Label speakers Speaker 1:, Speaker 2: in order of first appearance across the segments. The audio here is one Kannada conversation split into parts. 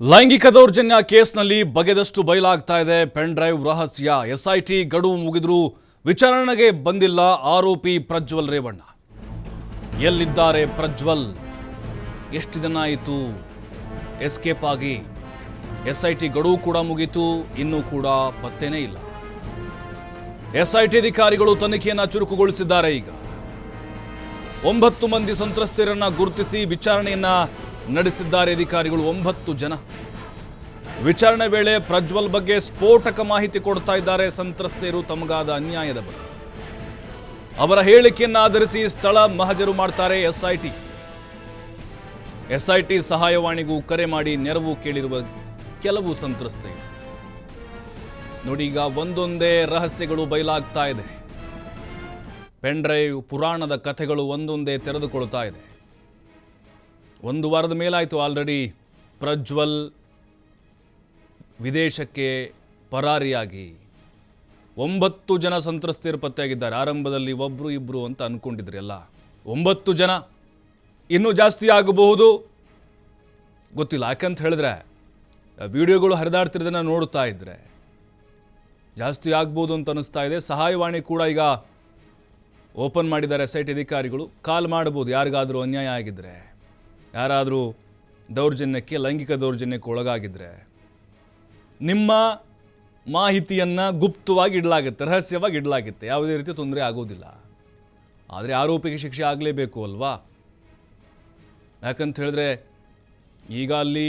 Speaker 1: ಲೈಂಗಿಕ ದೌರ್ಜನ್ಯ ಕೇಸ್ನಲ್ಲಿ ಬಗೆದಷ್ಟು ಬಯಲಾಗ್ತಾ ಇದೆ. ಪೆನ್ ಡ್ರೈವ್ ರಹಸ್ಯ. ಎಸ್ಐಟಿ ಗಡುವು ಮುಗಿದರೂ ವಿಚಾರಣೆಗೆ ಬಂದಿಲ್ಲ ಆರೋಪಿ ಪ್ರಜ್ವಲ್ ರೇವಣ್ಣ. ಎಲ್ಲಿದ್ದಾರೆ ಪ್ರಜ್ವಲ್? ಎಷ್ಟು ದಿನ ಆಯಿತು ಎಸ್ಕೇಪ್ ಆಗಿ? ಎಸ್ಐಟಿ ಗಡುವು ಕೂಡ ಮುಗಿತು, ಇನ್ನೂ ಕೂಡ ಪತ್ತೆನೇ ಇಲ್ಲ. ಎಸ್ಐಟಿ ಅಧಿಕಾರಿಗಳು ತನಿಖೆಯನ್ನು ಚುರುಕುಗೊಳಿಸಿದ್ದಾರೆ. ಈಗ 9 ಮಂದಿ ಸಂತ್ರಸ್ತರನ್ನ ಗುರುತಿಸಿ ವಿಚಾರಣೆಯನ್ನ ನಡೆಸಿದ್ದಾರೆ ಅಧಿಕಾರಿಗಳು. 9 ಜನ. ವಿಚಾರಣೆ ವೇಳೆ ಪ್ರಜ್ವಲ್ ಬಗ್ಗೆ ಸ್ಫೋಟಕ ಮಾಹಿತಿ ಕೊಡ್ತಾ ಇದ್ದಾರೆ ಸಂತ್ರಸ್ತೆಯರು ತಮಗಾದ ಅನ್ಯಾಯದ ಬಗ್ಗೆ. ಅವರ ಹೇಳಿಕೆಯನ್ನು ಆಧರಿಸಿ ಸ್ಥಳ ಮಹಜರು ಮಾಡ್ತಾರೆ ಎಸ್ಐಟಿ. ಎಸ್ಐಟಿ ಸಹಾಯವಾಣಿಗೂ ಕರೆ ಮಾಡಿ ನೆರವು ಕೇಳಿರುವ ಕೆಲವು ಸಂತ್ರಸ್ತೆಯರು. ನೋಡಿ, ಈಗ ಒಂದೊಂದೇ ರಹಸ್ಯಗಳು ಬಯಲಾಗ್ತಾ ಇದೆ. ಪೆನ್ ಡ್ರೈವ್ ಪುರಾಣದ ಕಥೆಗಳು ಒಂದೊಂದೇ ತೆರೆದುಕೊಳ್ತಾ ಇದೆ. 1 ವಾರದ ಮೇಲಾಯಿತು ಆಲ್ರೆಡಿ ಪ್ರಜ್ವಲ್ ವಿದೇಶಕ್ಕೆ ಪರಾರಿಯಾಗಿ. 9 ಜನ ಸಂತ್ರಸ್ತೆಯರು ಪತ್ತೆಯಾಗಿದ್ದಾರೆ. ಆರಂಭದಲ್ಲಿ 1-2 ಅಂತ ಅಂದ್ಕೊಂಡಿದ್ರಿ ಎಲ್ಲ. 9 ಜನ, ಇನ್ನೂ ಜಾಸ್ತಿ ಆಗಬಹುದು, ಗೊತ್ತಿಲ್ಲ. ಯಾಕಂತ ಹೇಳಿದ್ರೆ ವಿಡಿಯೋಗಳು ಹರಿದಾಡ್ತಿರೋದನ್ನ ನೋಡ್ತಾ ಇದ್ರೆ ಜಾಸ್ತಿ ಆಗ್ಬೋದು ಅಂತ ಅನಿಸ್ತಾ ಇದೆ. ಸಹಾಯವಾಣಿ ಕೂಡ ಈಗ ಓಪನ್ ಮಾಡಿದ್ದಾರೆ ಎಸ್ಐಟಿ ಅಧಿಕಾರಿಗಳು. ಕಾಲ್ ಮಾಡ್ಬೋದು ಯಾರಿಗಾದರೂ ಅನ್ಯಾಯ ಆಗಿದ್ದರೆ, ಯಾರಾದರೂ ದೌರ್ಜನ್ಯಕ್ಕೆ, ಲೈಂಗಿಕ ದೌರ್ಜನ್ಯಕ್ಕೆ ಒಳಗಾಗಿದ್ದರೆ. ನಿಮ್ಮ ಮಾಹಿತಿಯನ್ನು ಗುಪ್ತವಾಗಿ ಇಡಲಾಗುತ್ತೆ, ರಹಸ್ಯವಾಗಿ ಇಡಲಾಗುತ್ತೆ. ಯಾವುದೇ ರೀತಿ ತೊಂದರೆ ಆಗೋದಿಲ್ಲ. ಆದರೆ ಆರೋಪಿಗೆ ಶಿಕ್ಷೆ ಆಗಲೇಬೇಕು ಅಲ್ವಾ? ಯಾಕಂತ ಹೇಳಿದ್ರೆ ಈಗ ಅಲ್ಲಿ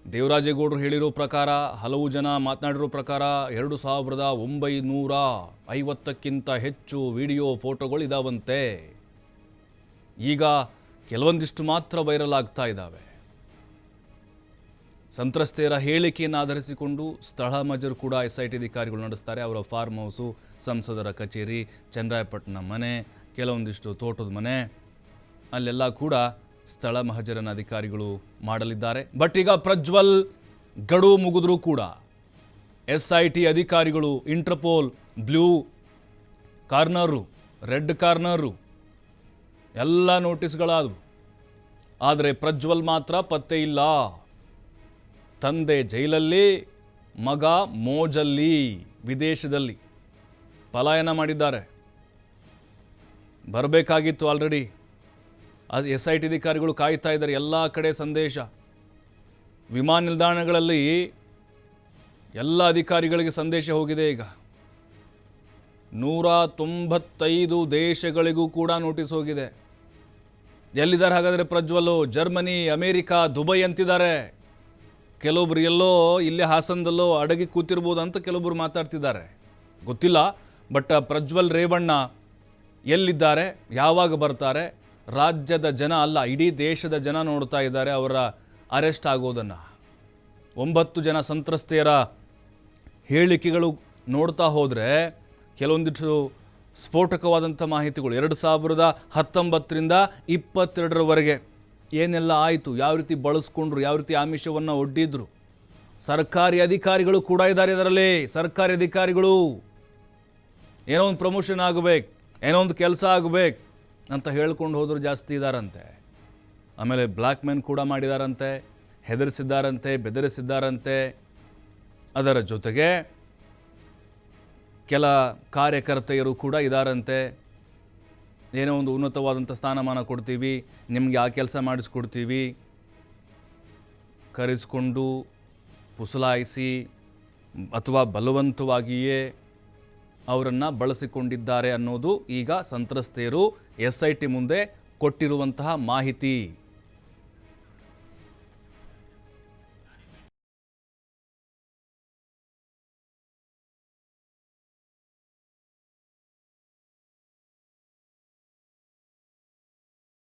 Speaker 1: ದೇವರಾಜೇಗೌಡರು ಹೇಳಿರೋ ಪ್ರಕಾರ, ಹಲವು ಜನ ಮಾತನಾಡಿರೋ ಪ್ರಕಾರ 2950ಕ್ಕಿಂತ ಹೆಚ್ಚು ವಿಡಿಯೋ ಫೋಟೋಗಳು ಇದಾವಂತೆ. ಈಗ ಕೆಲವೊಂದಿಷ್ಟು ಮಾತ್ರ ವೈರಲ್ ಆಗ್ತಾ ಇದ್ದಾವೆ. ಸಂತ್ರಸ್ತೆಯರ ಹೇಳಿಕೆಯನ್ನು ಆಧರಿಸಿಕೊಂಡು ಸ್ಥಳ ಮಹಜರು ಕೂಡ ಎಸ್ಐಟಿ ಅಧಿಕಾರಿಗಳು ನಡೆಸ್ತಾರೆ. ಅವರ ಫಾರ್ಮ್ ಹೌಸು, ಸಂಸದರ ಕಚೇರಿ, ಚನ್ನರಾಯಪಟ್ಟಣ ಮನೆ, ಕೆಲವೊಂದಿಷ್ಟು ತೋಟದ ಮನೆ, ಅಲ್ಲೆಲ್ಲ ಕೂಡ ಸ್ಥಳ ಮಹಜರನ ಅಧಿಕಾರಿಗಳು ಮಾಡಲಿದ್ದಾರೆ. ಬಟ್ ಈಗ ಪ್ರಜ್ವಲ್ ಗಡುವು ಮುಗಿದ್ರೂ ಕೂಡ ಎಸ್ಐಟಿ ಅಧಿಕಾರಿಗಳು Interpol blue corner, red corner ಎಲ್ಲ ನೋಟಿಸ್ಗಳಾದವು. ಆದರೆ ಪ್ರಜ್ವಲ್ ಮಾತ್ರ ಪತ್ತೆ ಇಲ್ಲ. ತಂದೆ ಜೈಲಲ್ಲಿ, ಮಗ ಮೋಜಲ್ಲಿ, ವಿದೇಶದಲ್ಲಿ ಪಲಾಯನ ಮಾಡಿದ್ದಾರೆ. ಬರಬೇಕಾಗಿತ್ತು ಆಲ್ರೆಡಿ. ಎಸ್ಐಟಿ ಅಧಿಕಾರಿಗಳು ಕಾಯ್ತಾ ಇದ್ದಾರೆ. ಎಲ್ಲ ಕಡೆ ಸಂದೇಶ. ವಿಮಾನ ನಿಲ್ದಾಣಗಳಲ್ಲಿ ಎಲ್ಲ ಅಧಿಕಾರಿಗಳಿಗೆ ಸಂದೇಶ ಹೋಗಿದೆ. ಈಗ 195 ದೇಶಗಳಿಗೂ ಕೂಡ ನೋಟಿಸ್ ಹೋಗಿದೆ. ಎಲ್ಲಿದ್ದಾರೆ ಹಾಗಾದರೆ ಪ್ರಜ್ವಲ್? ಜರ್ಮನಿ, ಅಮೇರಿಕಾ, ದುಬೈ ಅಂತಿದ್ದಾರೆ. ಕೆಲವೊಬ್ರು ಎಲ್ಲೋ ಇಲ್ಲೇ ಹಾಸನದಲ್ಲೋ ಅಡಗಿ ಕೂತಿರ್ಬೋದು ಅಂತ ಕೆಲವೊಬ್ರು ಮಾತಾಡ್ತಿದ್ದಾರೆ, ಗೊತ್ತಿಲ್ಲ. ಬಟ್ ಪ್ರಜ್ವಲ್ ರೇವಣ್ಣ ಎಲ್ಲಿದ್ದಾರೆ, ಯಾವಾಗ ಬರ್ತಾರೆ? ರಾಜ್ಯದ ಜನ ಅಲ್ಲ, ಇಡೀ ದೇಶದ ಜನ ನೋಡ್ತಾ ಇದ್ದಾರೆ ಅವರ ಅರೆಸ್ಟ್ ಆಗೋದನ್ನು. 9 ಜನ ಸಂತ್ರಸ್ತೆಯರ ಹೇಳಿಕೆಗಳು ನೋಡ್ತಾ ಹೋದರೆ ಕೆಲವೊಂದಿಷ್ಟು ಸ್ಫೋಟಕವಾದಂಥ ಮಾಹಿತಿಗಳು. 2019ರಿಂದ 2022ರವರೆಗೆ ಏನೆಲ್ಲ ಆಯಿತು, ಯಾವ ರೀತಿ ಬಳಸ್ಕೊಂಡ್ರು, ಯಾವ ರೀತಿ ಆಮಿಷವನ್ನು ಒಡ್ಡಿದ್ರು. ಸರ್ಕಾರಿ ಅಧಿಕಾರಿಗಳು ಕೂಡ ಇದ್ದಾರೆ ಇದರಲ್ಲಿ. ಸರ್ಕಾರಿ ಅಧಿಕಾರಿಗಳು ಏನೋ ಒಂದು ಪ್ರಮೋಷನ್ ಆಗಬೇಕು, ಏನೋ ಒಂದು ಕೆಲಸ ಆಗಬೇಕು ಅಂತ ಹೇಳ್ಕೊಂಡು ಹೋದ್ರು ಜಾಸ್ತಿ ಇದ್ದಾರಂತೆ. ಆಮೇಲೆ ಬ್ಲ್ಯಾಕ್ ಮೇನ್ ಕೂಡ ಮಾಡಿದಾರಂತೆ, ಹೆದರಿಸಿದ್ದಾರಂತೆ, ಬೆದರಿಸಿದ್ದಾರಂತೆ. ಅದರ ಜೊತೆಗೆ ಕೆಲ ಕಾರ್ಯಕರ್ತೆಯರು ಕೂಡ ಇದ್ದಾರಂತೆ. ಏನೋ ಒಂದು ಉನ್ನತವಾದಂಥ ಸ್ಥಾನಮಾನ ಕೊಡ್ತೀವಿ, ನಿಮಗೆ ಆ ಕೆಲಸ ಮಾಡಿಸ್ಕೊಡ್ತೀವಿ, ಕರೆಸ್ಕೊಂಡು ಪುಸಲಾಯಿಸಿ ಅಥವಾ ಬಲವಂತವಾಗಿಯೇ ಅವರನ್ನು ಬಳಸಿಕೊಂಡಿದ್ದಾರೆ ಅನ್ನೋದು ಈಗ ಸಂತ್ರಸ್ತೆಯರು ಎಸ್ಐಟಿ ಮುಂದೆ ಕೊಟ್ಟಿರುವಂತಹ ಮಾಹಿತಿ.